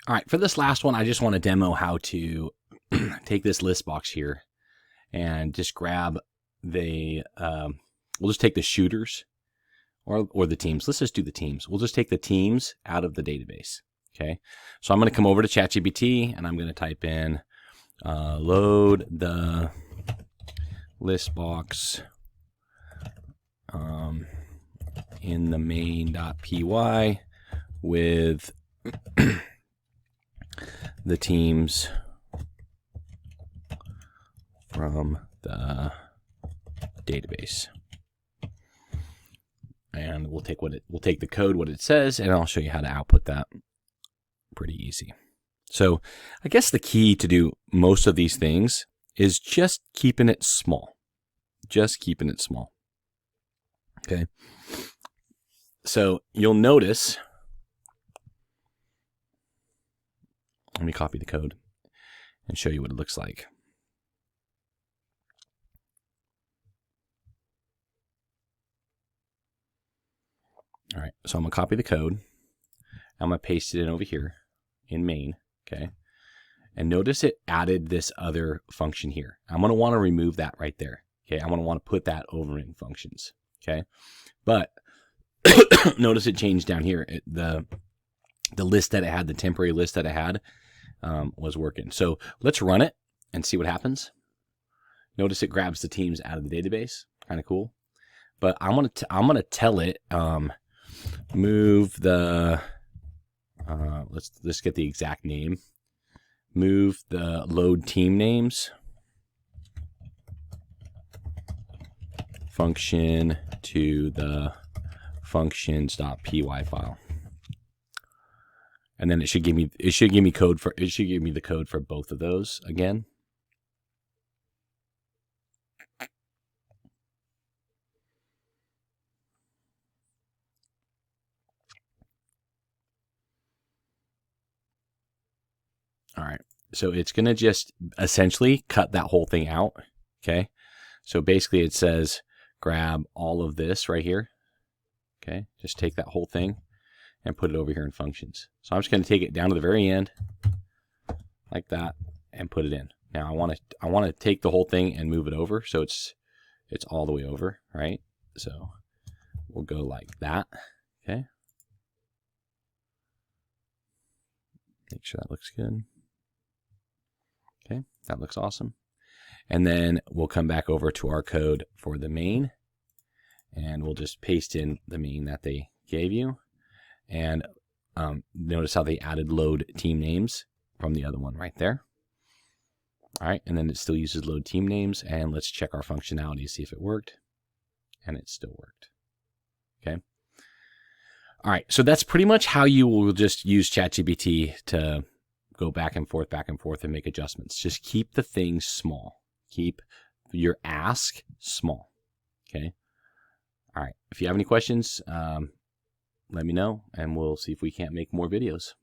All right, for this last one, I just want to demo how to take this list box here and just grab the, we'll just take the shooters or the teams. Let's just do the teams. We'll just take the teams out of the database. Okay, so I'm going to come over to ChatGPT and I'm going to type in load the list box in the main.py with the teams from the database. And we'll take the code, what it says, and I'll show you how to output that. Pretty easy. So I guess the key to do most of these things is just keeping it small. Just keeping it small. Okay. So you'll notice, let me copy the code and show you what it looks like. All right, so I'm going to copy the code. I'm going to paste it in over here in main, okay? And notice it added this other function here. I'm going to want to remove that right there, okay? I'm going to want to put that over in functions, okay? But notice it changed down here. The list that it had, the temporary list that it had, was working. So let's run it and see what happens. Notice it grabs the teams out of the database. Kind of cool. But I'm gonna tell it move the let's get the exact name. Move the load team names function to the functions.py file. And then it should give me the code for both of those again. All right. So it's going to just essentially cut that whole thing out, okay? So basically it says grab all of this right here. Okay? Just take that whole thing and put it over here in functions. So I'm just going to take it down to the very end like that and put it in. Now I want to take the whole thing and move it over so it's all the way over, right? So we'll go like that. Okay? Make sure that looks good. Okay, that looks awesome. And then we'll come back over to our code for the main and we'll just paste in the main that they gave you. And notice how they added load team names from the other one right there. All right, and then it still uses load team names. And let's check our functionality to see if it worked. And it still worked. Okay. All right, so that's pretty much how you will just use ChatGPT to go back and forth and make adjustments. Just keep the things small. Keep your ask small. Okay. All right. If you have any questions, let me know and we'll see if we can't make more videos.